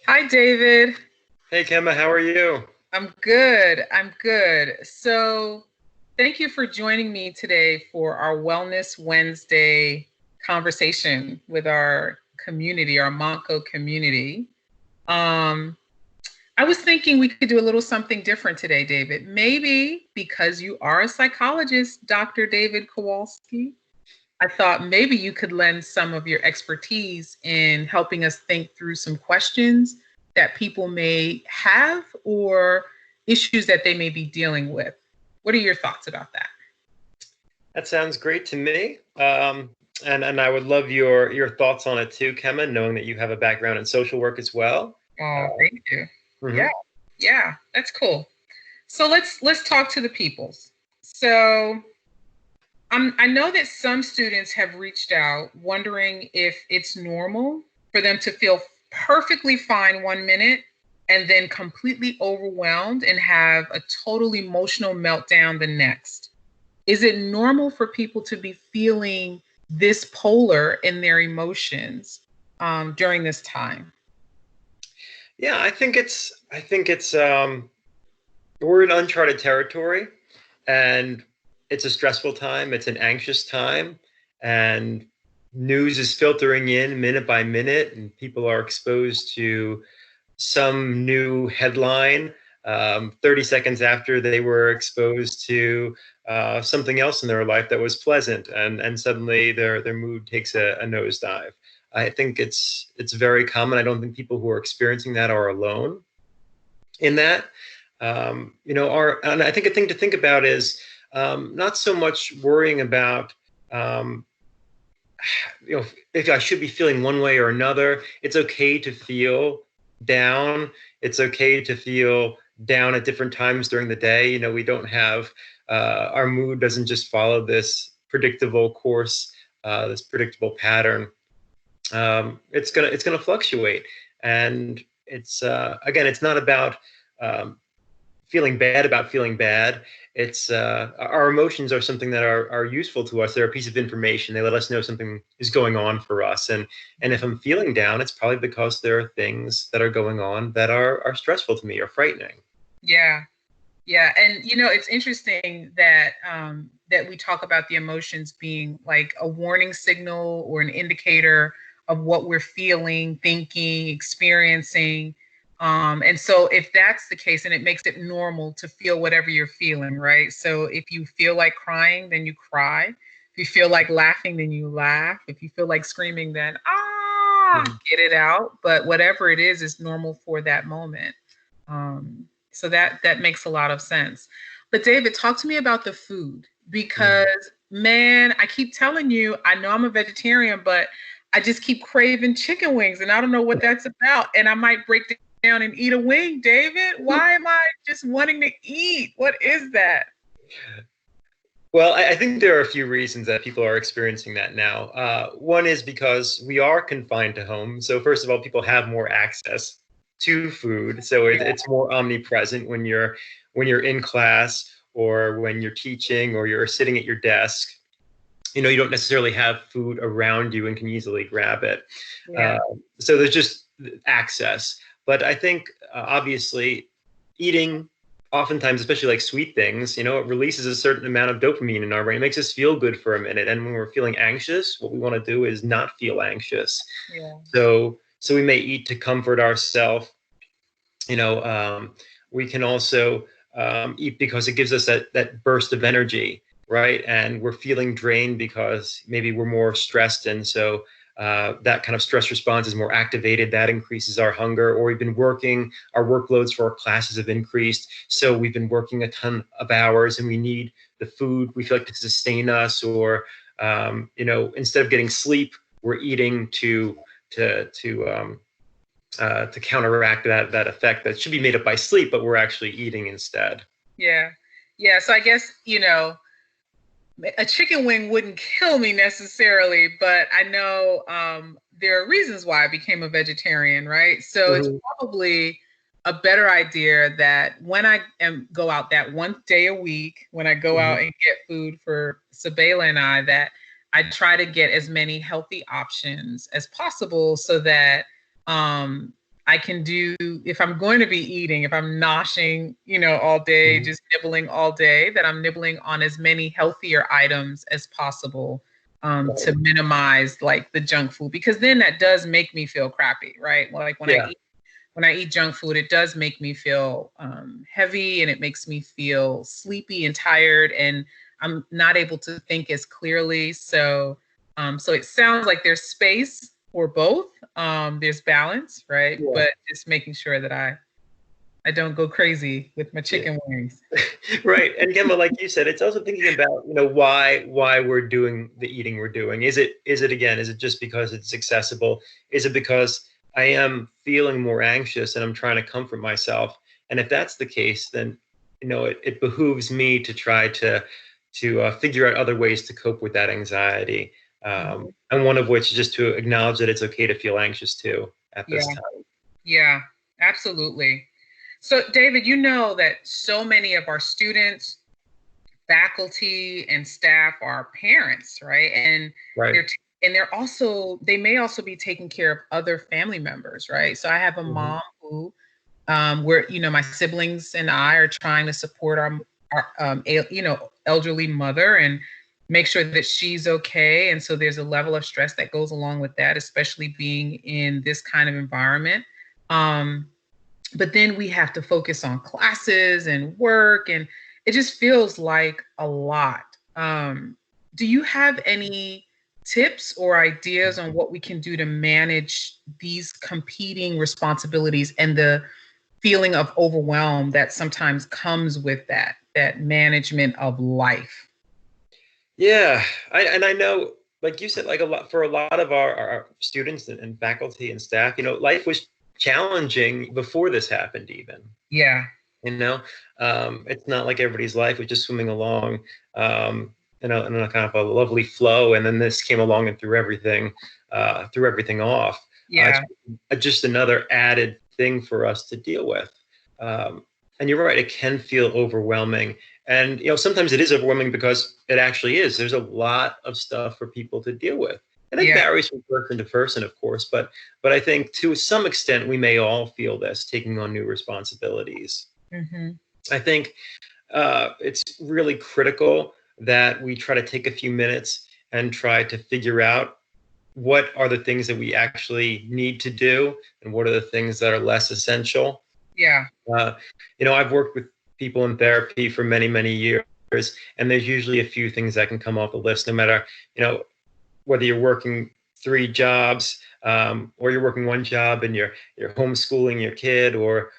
Hi, David. Hey, Keima, how are you? I'm good. I'm good. So, thank you for joining me today for our Wellness Wednesday conversation with our community, our Montco community. Um, I was thinking we could do a little something different today, David. Maybe because you are a psychologist, Dr. David Kowalski, I thought maybe you could lend some of your expertise in helping us think through some questions that people may have or issues that they may be dealing with. What are your thoughts about that? That sounds great to me. And I would love your thoughts on it too, Keima, knowing that you have a background in social work as well. Oh, Uh, thank you. Yeah, mhm. yeah, that's cool. So let's talk to the peoples. So I know that some students have reached out wondering if it's normal for them to feel perfectly fine 1 minute and then completely overwhelmed and have a total emotional meltdown the next. Is it normal for people to be feeling this polar in their emotions during this time? Yeah, I think it's we're in uncharted territory, and it's a stressful time. It's an anxious time, and news is filtering in minute by minute, and people are exposed to some new headline 30 seconds after they were exposed to something else in their life that was pleasant, and suddenly their mood takes a nosedive. I think it's very common. I don't think people who are experiencing that are alone in that. And I think a thing to think about is not so much worrying about um, if I should be feeling one way or another. It's okay to feel down. It's okay to feel down at different times during the day. We don't have our mood doesn't just follow this predictable course, this predictable pattern. It's gonna fluctuate, and it's again, it's not about um, feeling bad about feeling bad. It's our emotions are something that are useful to us. They're a piece of information. They let us know something is going on for us. And if I'm feeling down, it's probably because there are things that are going on that are stressful to me or frightening. Yeah, yeah, and it's interesting that that we talk about the emotions being like a warning signal or an indicator of what we're feeling, thinking, experiencing. And so, if that's the case, and it makes it normal to feel whatever you're feeling, right? So, if you feel like crying, then you cry. If you feel like laughing, then you laugh. If you feel like screaming, then Mhm. get it out. But whatever it is normal for that moment. So that makes a lot of sense. But David, talk to me about the food Mhm. because man, I keep telling you, I know I'm a vegetarian, but I just keep craving chicken wings and I don't know what that's about. And I might break down and eat a wing, David. Why am I just wanting to eat? What is that? Well, I think there are a few reasons that people are experiencing that now. One is because we are confined to home. So first of all, people have more access to food, so Yeah. it's more omnipresent when you're in class or when you're teaching or you're sitting at your desk. You don't necessarily have food around you and can easily grab it. Uh, Yeah. so there's just access. But I think obviously eating, oftentimes, especially like sweet things, it releases a certain amount of dopamine in our brain. It makes us feel good for a minute. And when we're feeling anxious, what we want to do is not feel anxious. Yeah. So we may eat to comfort ourselves. You know, um, we can also eat because it gives us that burst of energy, right? And we're feeling drained because maybe we're more stressed, and so that kind of stress response is more activated. That increases our hunger. Or we've been working, our workloads for our classes have increased, so we've been working a ton of hours, and we need the food we feel like to sustain us. Or instead of getting sleep, we're eating to counteract that effect that should be made up by sleep, but we're actually eating instead. Yeah. Yeah. So I guess, a chicken wing wouldn't kill me necessarily, but I know there are reasons why I became a vegetarian, right? So it's Mm-hmm. probably a better idea that when go out that one day a week, when I go Mm-hmm. out and get food for Sabela and I, that I try to get as many healthy options as possible so that um, I can do, if I'm going to be eating, if I'm noshing, all day, just nibbling all day, that I'm nibbling on as many healthier items as possible, to minimize like the junk food, because then that does make me feel crappy, right? Well, like when I eat junk food, it does make me feel heavy, and it makes me feel sleepy and tired, and I'm not able to think as clearly. So it sounds like there's space for both. There's balance, right? Yeah. But just making sure that I don't go crazy with my chicken wings. Right. And again, but like you said, it's also thinking about, why we're doing the eating we're doing. Is it just because it's accessible? Is it because I am feeling more anxious and I'm trying to comfort myself? And if that's the case, then, it behooves me to try to figure out other ways to cope with that anxiety. And one of which is just to acknowledge that it's okay to feel anxious too at this time. Yeah, absolutely. So, David, you know that so many of our students, faculty, and staff are parents, right? And Right. they may also be taking care of other family members, right? So I have a mom who, where my siblings and I are trying to support our elderly mother and make sure that she's okay. And so there's a level of stress that goes along with that, especially being in this kind of environment. But then we have to focus on classes and work, and it just feels like a lot. Do you have any tips or ideas on what we can do to manage these competing responsibilities and the feeling of overwhelm that sometimes comes with that management of life? Yeah, I know, like you said, like for a lot of our students and faculty and staff, life was challenging before this happened even. Yeah. It's not like everybody's life was just swimming along, in a kind of a lovely flow, and then this came along and threw everything off. Yeah. It's just another added thing for us to deal with. And you're right, it can feel overwhelming. And sometimes it is overwhelming because it actually is. There's a lot of stuff for people to deal with. And it varies from person to person, of course, but I think to some extent we may all feel this, taking on new responsibilities. I think it's really critical that we try to take a few minutes and try to figure out what are the things that we actually need to do and what are the things that are less essential. Yeah. I've worked with people in therapy for many, many years, and there's usually a few things that can come off the list, no matter, whether you're working 3 jobs, or you're working 1 job and you're homeschooling your kid, or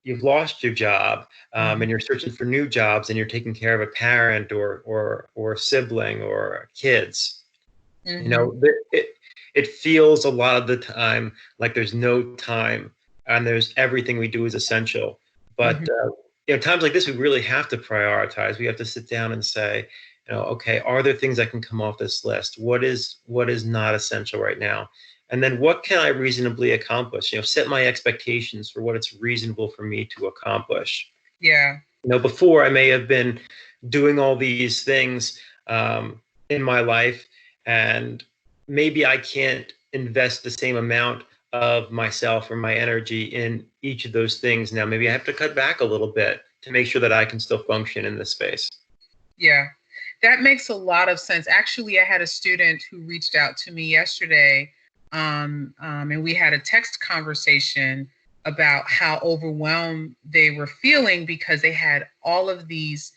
you've lost your job, and you're searching for new jobs, and you're taking care of a parent or a sibling or kids. It feels a lot of the time like there's no time, and there's everything we do is essential. But times like this, we really have to prioritize. We have to sit down and say, okay, are there things that can come off this list? What is not essential right now? And then what can I reasonably accomplish? Set my expectations for what it's reasonable for me to accomplish. Yeah. Before I may have been doing all these things in my life, and maybe I can't invest the same amount of myself or my energy in each of those things. Now, maybe I have to cut back a little bit to make sure that I can still function in this space. Yeah, that makes a lot of sense. Actually, I had a student who reached out to me yesterday, and we had a text conversation about how overwhelmed they were feeling because they had all of these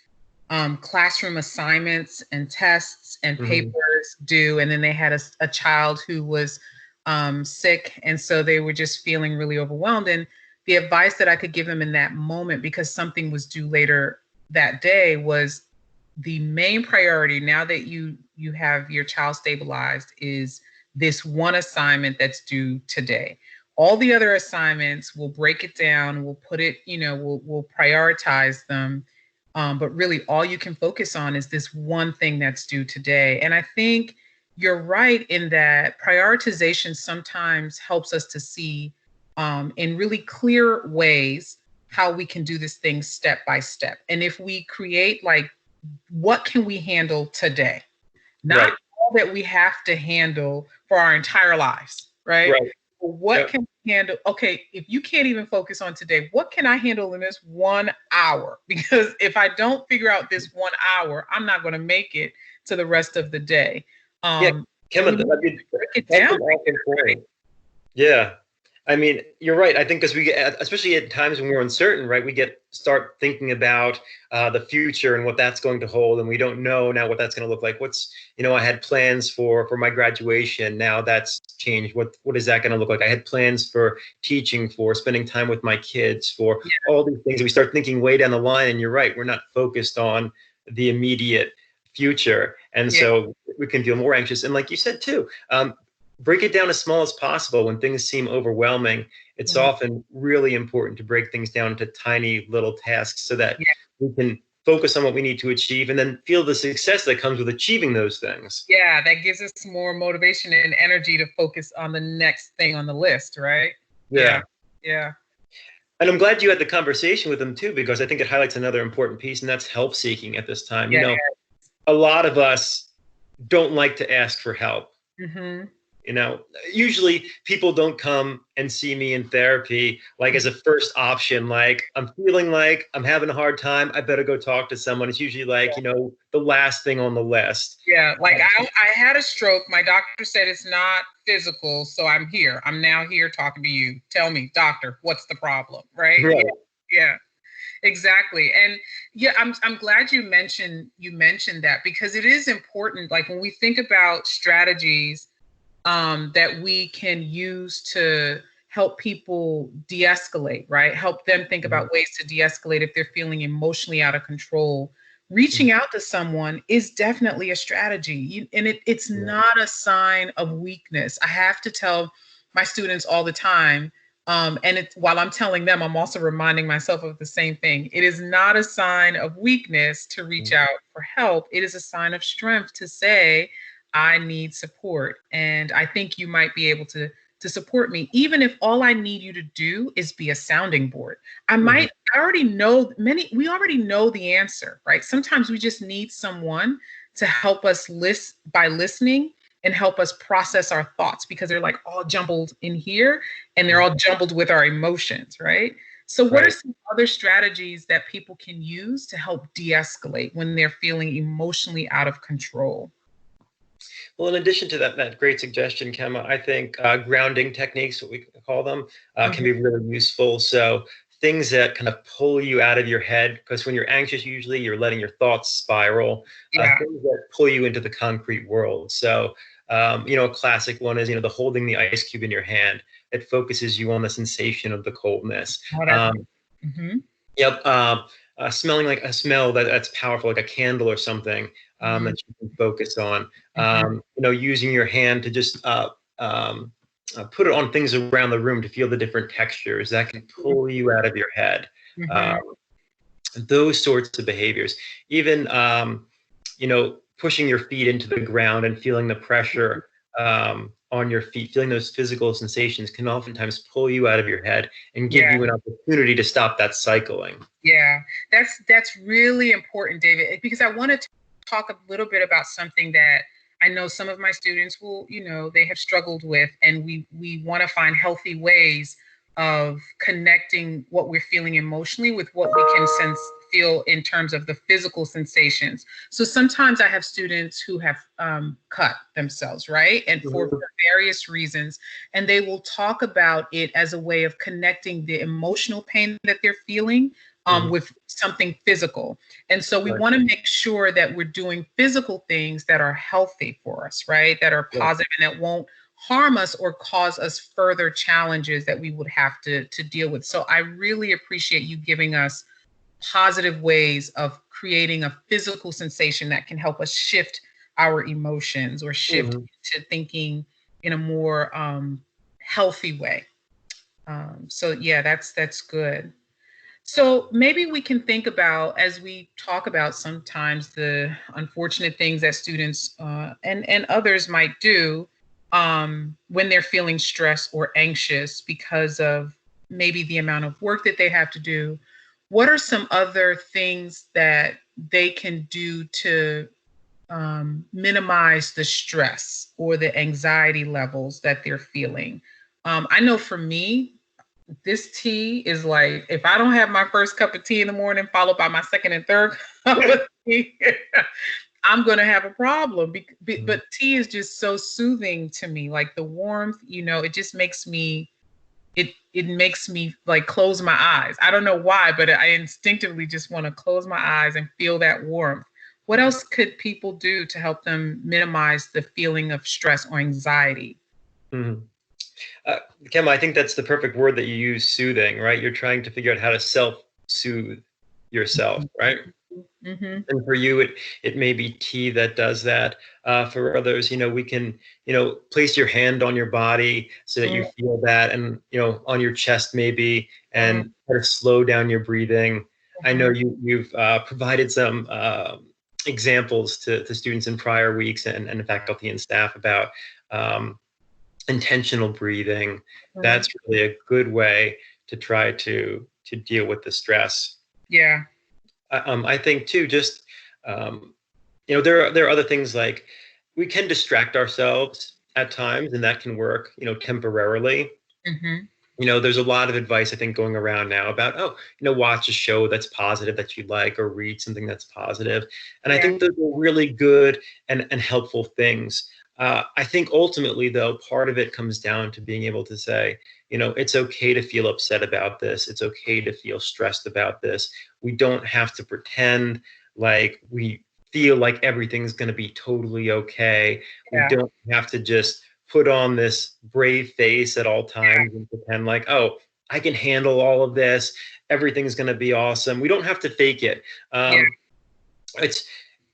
classroom assignments and tests and papers due, and then they had a child who was sick, and so they were just feeling really overwhelmed. And the advice that I could give them in that moment, because something was due later that day, was the main priority, now that you have your child stabilized, is this one assignment that's due today. All the other assignments, we'll break it down, we'll put it, we'll prioritize them. But really all you can focus on is this one thing that's due today. And I think you're right in that prioritization sometimes helps us to see in really clear ways how we can do this thing step by step. And if we create like, what can we handle today? Not all that we have to handle for our entire lives, right? What can we handle, okay, if you can't even focus on today, what can I handle in this 1 hour? Because if I don't figure out this 1 hour, I'm not going to make it to the rest of the day. Yeah, And we Kevin, need I to mean, break it that's down. an awesome point. Yeah. I mean, you're right. I think because we get, especially at times when we're uncertain, right, we start thinking about the future and what that's going to hold, and we don't know now what that's going to look like. I had plans for my graduation. Now that's changed. What is that going to look like? I had plans for teaching, for spending time with my kids, for Yeah, all these things. We start thinking way down the line, and you're right. We're not focused on the immediate future, and yeah. so we can feel more anxious. And like you said too, break it down as small as possible. When things seem overwhelming, it's Mhm. often really important to break things down into tiny little tasks so that Yeah. we can focus on what we need to achieve and then feel the success that comes with achieving those things. Yeah, that gives us more motivation and energy to focus on the next thing on the list, right? Yeah, Yeah. yeah, And I'm glad you had the conversation with them too, because I think it highlights another important piece, and that's help seeking at this time. yeah. A lot of us don't like to ask for help. Mm-hmm. Usually people don't come and see me in therapy like as a first option. Like, I'm feeling like I'm having a hard time, I better go talk to someone. It's usually like, the last thing on the list. Yeah, like I had a stroke. My doctor said it's not physical, so I'm here. I'm now here talking to you. Tell me, doctor, what's the problem? Right? Right. Yeah, yeah, exactly. And yeah, I'm glad you mentioned that, because it is important. Like when we think about strategies that we can use to help people de-escalate, right? Help them think Mhm. about ways to de-escalate if they're feeling emotionally out of control. Reaching out to someone is definitely a strategy, and it's Yeah. not a sign of weakness. I have to tell my students all the time, and while I'm telling them, I'm also reminding myself of the same thing. It is not a sign of weakness to reach Mhm. out for help. It is a sign of strength to say, I need support. And I think you might be able to support me, even if all I need you to do is be a sounding board. Mhm. I already know we already know the answer, right? Sometimes we just need someone to help us by listening and help us process our thoughts, because they're like all jumbled in here and they're Mhm. all jumbled with our emotions, right? So, what are Right. some other strategies that people can use to help de escalate when they're feeling emotionally out of control? Well, in addition to that great suggestion, Kemma, I think grounding techniques, what we call them, can Mhm. be really useful. So things that kind of pull you out of your head, because when you're anxious, usually you're letting your thoughts spiral. Yeah. Things that pull you into the concrete world. So, a classic one is, the holding the ice cube in your hand. It focuses you on the sensation of the coldness. Oh, that's Um, good. Hmm. Yep. Smelling like a smell that's powerful, like a candle or something, Hmm. that you can focus on. Hmm. Using your hand to just put it on things around the room to feel the different textures that can pull you out of your head. Hmm. Um, those sorts of behaviors. Even pushing your feet into the ground and feeling the pressure on your feet, feeling those physical sensations can oftentimes pull you out of your head and give Yeah. you an opportunity to stop that cycling. Yeah. That's really important, David, because I want to talk a little bit about something that I know some of my students will, they have struggled with, and we want to find healthy ways of connecting what we're feeling emotionally with what we can feel in terms of the physical sensations. So sometimes I have students who have cut themselves, right? And for Mhm. various reasons, and they will talk about it as a way of connecting the emotional pain that they're feeling Mhm. with something physical. And so we Right. want to make sure that we're doing physical things that are healthy for us, right? That are Right. positive and that won't harm us or cause us further challenges that we would have to deal with. So I really appreciate you giving us positive ways of creating a physical sensation that can help us shift our emotions or shift Mhm. into thinking in a more healthy way. So yeah, that's good. So maybe we can think about, as we talk about sometimes the unfortunate things that students and others might do when they're feeling stressed or anxious because of maybe the amount of work that they have to do. What are some other things that they can do to minimize the stress or the anxiety levels that they're feeling? I know for me, this tea is like, if I don't have my first cup of tea in the morning, followed by my second and third cup of tea, I'm going to have a problem. But tea is just so soothing to me. Like the warmth, it just makes me, it makes me like close my eyes. I don't know why, but I instinctively just want to close my eyes and feel that warmth. What else could people do to help them minimize the feeling of stress or anxiety? Mm-hmm. Keima, I think that's the perfect word that you use, soothing, right? You're trying to figure out how to self-soothe yourself, right? Mm-hmm. And for you, it may be tea that does that. For others, we can, place your hand on your body so that you feel that, and on your chest maybe, and try to slow down your breathing. I know you've provided some examples to students in prior weeks and faculty and staff about intentional breathing. That's really a good way to try to deal with the stress. Yeah. I think too, just there are other things like we can distract ourselves at times, and that can work, temporarily. There's a lot of advice I think going around now about, watch a show that's positive that you like, or read something that's positive. And I think those are really good and helpful things. I think ultimately, though, part of it comes down to being able to say, it's okay to feel upset about this. It's okay to feel stressed about this. We don't have to pretend like we feel like everything's going to be totally okay. We don't have to just put on this brave face at all times and pretend like, oh, I can handle all of this. Everything's going to be awesome. We don't have to fake it. It's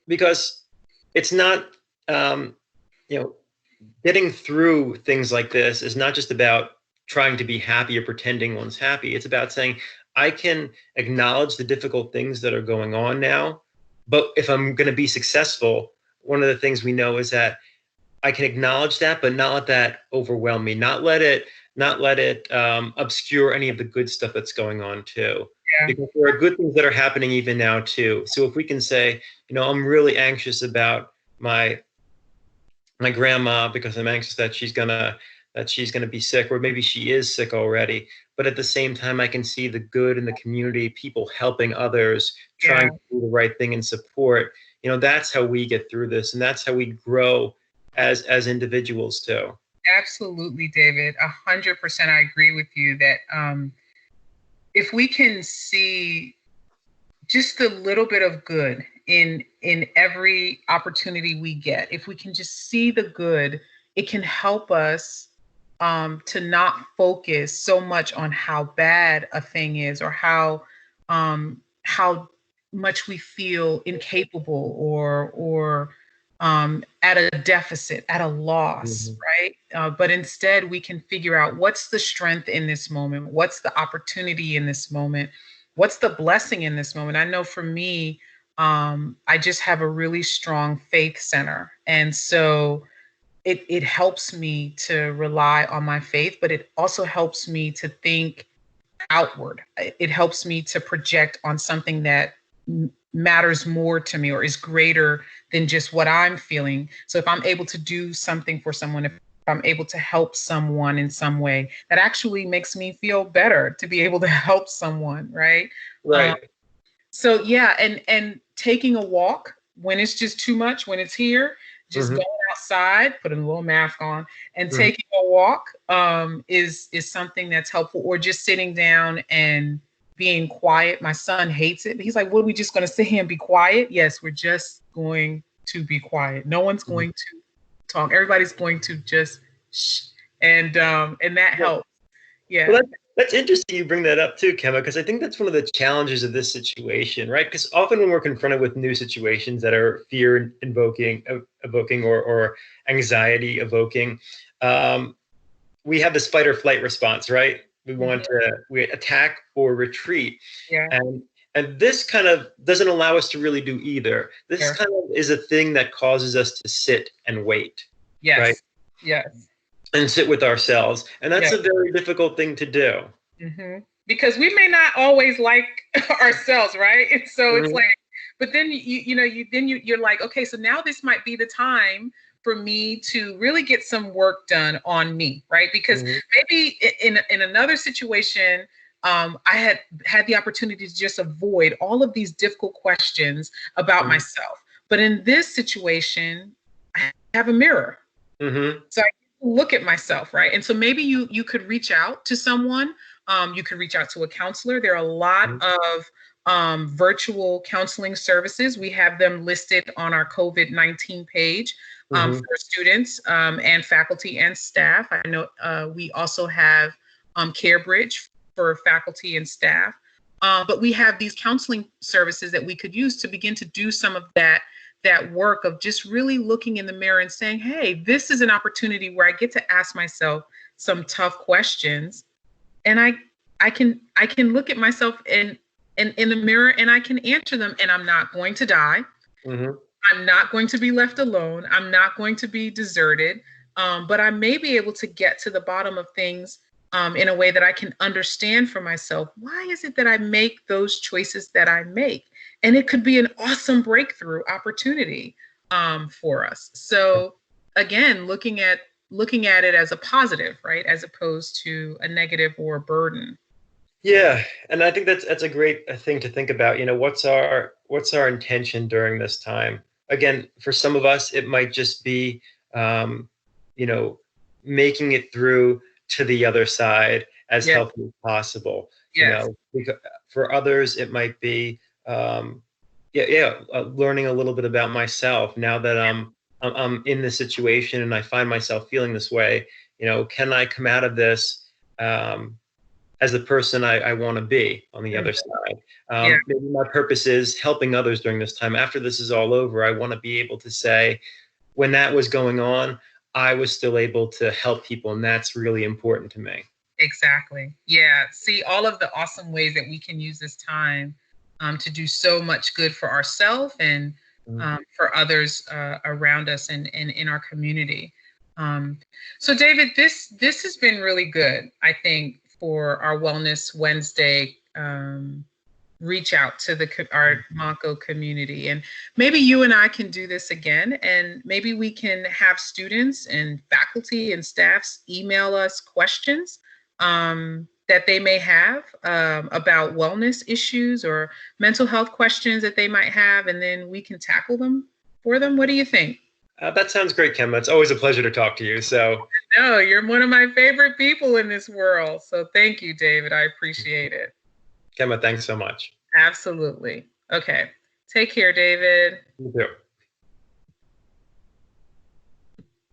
because it's not, getting through things like this is not just about trying to be happy or pretending one's happy. It's about saying, I can acknowledge the difficult things that are going on now, but if I'm going to be successful, one of the things we know is that I can acknowledge that, but not let that overwhelm me. Not let it obscure any of the good stuff that's going on too. Because there are good things that are happening even now too. So if we can say, I'm really anxious about my grandma because I'm anxious that she's gonna be sick, or maybe she is sick already. But at the same time, I can see the good in the community, people helping others, trying to do the right thing and support. That's how we get through this, and that's how we grow as individuals too. Absolutely, David. 100%. I agree with you that if we can see just a little bit of good in every opportunity we get, if we can just see the good, it can help us to not focus so much on how bad a thing is, or how much we feel incapable or at a deficit, at a loss, right? But instead, we can figure out what's the strength in this moment, what's the opportunity in this moment, what's the blessing in this moment. I know for me, I just have a really strong faith center, and so it helps me to rely on my faith, but it also helps me to think outward. It helps me to project on something that matters more to me or is greater than just what I'm feeling. So if I'm able to do something for someone, if I'm able to help someone in some way, that actually makes me feel better to be able to help someone, right? Right. So yeah, and taking a walk when it's just too much, when it's here, just going outside, putting a little mask on, and taking a walk is something that's helpful. Or just sitting down and being quiet. My son hates it. He's like, "What, are we just going to sit here and be quiet?" Yes, we're just going to be quiet. No one's going to talk. Everybody's going to just shh, and that helps. Yeah. Well, that's interesting you bring that up too, Keima, because I think that's one of the challenges of this situation, right? Because often when we're confronted with new situations that are fear evoking or anxiety evoking, we have this fight or flight response, right? We attack or retreat. Yeah. And this kind of doesn't allow us to really do either. This kind of is a thing that causes us to sit and wait. Yes. Right? Yes. And sit with ourselves. And that's a very difficult thing to do. Because we may not always like ourselves, right? And so it's like, but then you're like, okay, so now this might be the time for me to really get some work done on me, right? Because Mm-hmm. maybe in another situation, I had the opportunity to just avoid all of these difficult questions about Mm-hmm. myself. But in this situation, I have a mirror. Mm-hmm. So I look at myself, right? And so maybe you could reach out to someone. You could reach out to a counselor. There are a lot of virtual counseling services. We have them listed on our COVID-19 page Mm-hmm. for students and faculty and staff. I know we also have CareBridge for faculty and staff. But we have these counseling services that we could use to begin to do some of that work of just really looking in the mirror and saying, hey, this is an opportunity where I get to ask myself some tough questions. And I can look at myself in the mirror and I can answer them, and I'm not going to die. Mm-hmm. I'm not going to be left alone. I'm not going to be deserted. But I may be able to get to the bottom of things in a way that I can understand for myself. Why is it that I make those choices that I make? And it could be an awesome breakthrough opportunity for us. So again, looking at it as a positive, right, as opposed to a negative or a burden. Yeah, and I think that's a great thing to think about. What's our intention during this time? Again, for some of us, it might just be, um, you know, making it through to the other side as Yes. healthy as possible. Yes. For others, it might be, learning a little bit about myself now that I'm in this situation and I find myself feeling this way. Can I come out of this? As the person I want to be on the other side. Yeah. Maybe my purpose is helping others during this time. After this is all over, I want to be able to say, when that was going on, I was still able to help people, and that's really important to me. Exactly. Yeah. See all of the awesome ways that we can use this time to do so much good for ourselves and for others around us and in our community. Um, so, David, this has been really good, I think, for our Wellness Wednesday reach out to our Monco community. And maybe you and I can do this again, and maybe we can have students and faculty and staffs email us questions that they may have about wellness issues or mental health questions that they might have, and then we can tackle them for them. What do you think? That sounds great, Kim. It's always a pleasure to talk to you. So, no, you're one of my favorite people in this world. So thank you, David. I appreciate it. Keima, thanks so much. Absolutely. Okay. Take care, David. You too.